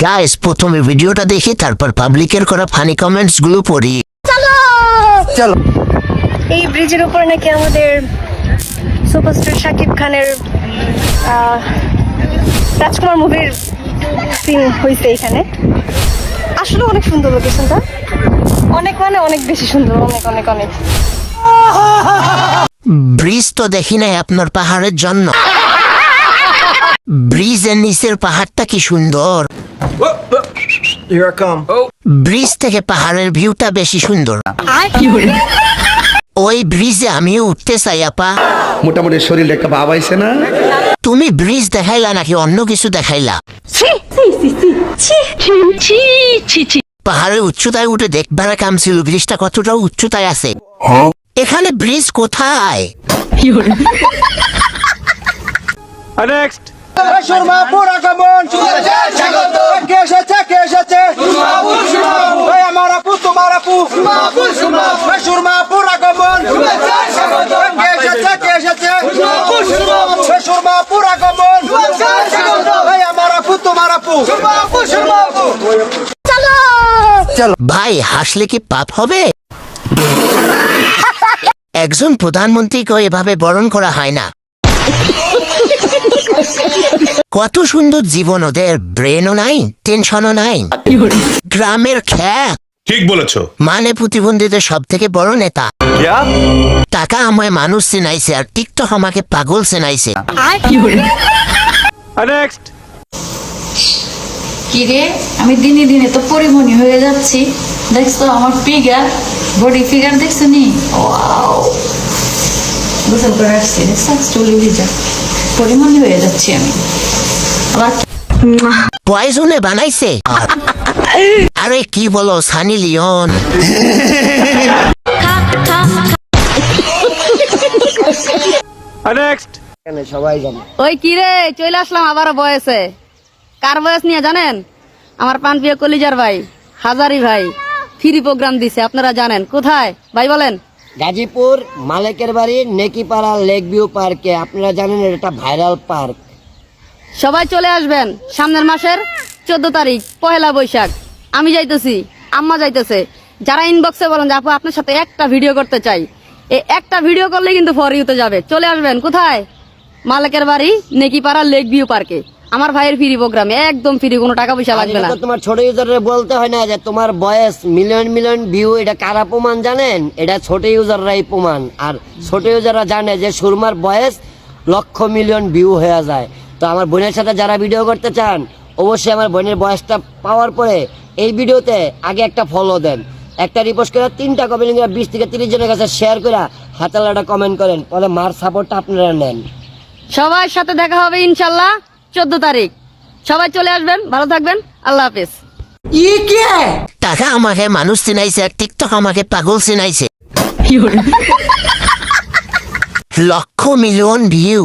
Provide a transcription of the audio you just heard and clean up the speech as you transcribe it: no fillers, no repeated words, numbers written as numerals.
Guys প্রথমে ভিডিওটা দেখি তারপর পাবলিকের করা ফানি কমেন্টস গুলো পড়ি। চলো। এই ব্রিজের উপর নাকি আমাদের সুপারস্টার শাকিব খানের রাজকুমার মুভির সিন হয়েছে এখানে। আসলে অনেক সুন্দর লোকেশনটা, অনেক মানে অনেক বেশি সুন্দর, অনেক অনেক অনেক। ব্রিজ তো দেখি নাই আপনার পাহাড়ের জন্য, ব্রিজের নিচের পাহাড়টা কি সুন্দর। Here I come. ব্রিজ থেকে পাহাড়ের ভিউটা বেশি সুন্দর। ওই ব্রিজে আমিও উঠতে চাই আপা। মোটামুটি শরীরে একটা ভাব আইছে না? তুমি ব্রিজ দেখাইলা নাকি অন্য কিছু দেখাইলা? পাহাড়ের উচ্চতায় উঠে দেখবার কাম ছিল ব্রিজটা কতটা উচ্চতায় আছে। এখানে ব্রিজ কোথায়? Next. সুরমাপুর আগমন কে এসেছে কে এসেছে আমার আপু তোমার আপু সুরমাপুর আগমন কে এসেছে কে এসেছে সুরমাপুর আগমন আমার আপু তোমার আপু। চলো ভাই হাসলে কি পাপ হবে? একজন প্রধানমন্ত্রীকে এভাবে বরণ করা হয় না। কত সুন্দর জীবন ওদের, ব্রেনও নাই, টেনশনও নাই। গ্রামের খ্যাত, ঠিক বলেছো। মানে প্রতিবন্ধীদের সব থেকে বড় নেতা। টাকা আমায় মানুষ চেনাইছে আর টিকটক আমাকে পাগল চেনাইছে। নেক্সট। কিরে আমি দিনে দিনে তো পরিমণি হয়ে যাচ্ছি, দেখছো আমার ফিগার, বডি ফিগার দেখছো নি? ওয়াও, গোসল করে আসছি, দেখছো চুলি ভিজা, পরিমণি হয়ে যাচ্ছি আমি। আবার পয়জনে বানাইছে। আরে কি বলো সানি লিওন। নেক্সট। সবাই জানে ওই কিরে চলে আসলাম আবার বয়সে। কার বয়স নিয়ে জানেন? আমার প্রাণপ্রিয় কলিজার ভাই হাজারি ভাই ফ্রি প্রোগ্রাম দিছে, আপনারা জানেন কোথায় ভাই বলেন? গাজীপুর মালেকের বাড়ি নেকিপাড়া লেক ভিউ পার্কে। আপনারা জানেন এটা ভাইরাল পার্ক। সবাই চলে আসবেন সামনের মাসের 14 তারিখ পহেলা বৈশাখ। আমি যাইতেছি, আম্মা যাইতেছে। যারা ইনবক্সে বলেন যে আপু আপনার সাথে একটা ভিডিও করতে চাই, এই একটা ভিডিও করলে কিন্তু ফর ইউতে যাবে। চলে আসবেন কোথায়? মালেকের বাড়ি নেকিপাড়া লেক ভিউ পার্কে। আমার ভাইয়ের ফ্রি প্রোগ্রামে, একদম ফ্রি, কোনো টাকা পয়সা লাগবে না। তোমার ছোট ইউজারে বলতে হয় না যে তোমার বয়স মিলিয়ন মিলিয়ন ভিউ। এটা কারা প্রমাণ জানেন? এটা ছোট ইউজাররাই প্রমাণ। আর ছোট ইউজাররা জানে যে সুরমার বয়স লক্ষ মিলিয়ন ভিউ হয়ে যায়। তো আমার বোনের সাথে যারা ভিডিও করতে চান, অবশ্যই আমার বোনের বয়সটা পাওয়ার পরে এই ভিডিওতে আগে একটা ফলো দেন, একটা রিপোস্ট করে 3টা কমেন্ট করে 20 থেকে 30 জনের কাছে শেয়ার করে হাতালাটা কমেন্ট করেন, তাহলে মার সাপোর্টটা আপনারা নেন। সবার সাথে দেখা হবে ইনশাল্লাহ 14 তারিখ। সবাই চলে আসবেন, ভালো থাকবেন, আল্লাহ হাফেজ। টাকা আমাকে মানুষ চিনাইছে আর টিকটক আমাকে পাগল চিনাইছে। লক্ষ মিলিয়ন ভিউ।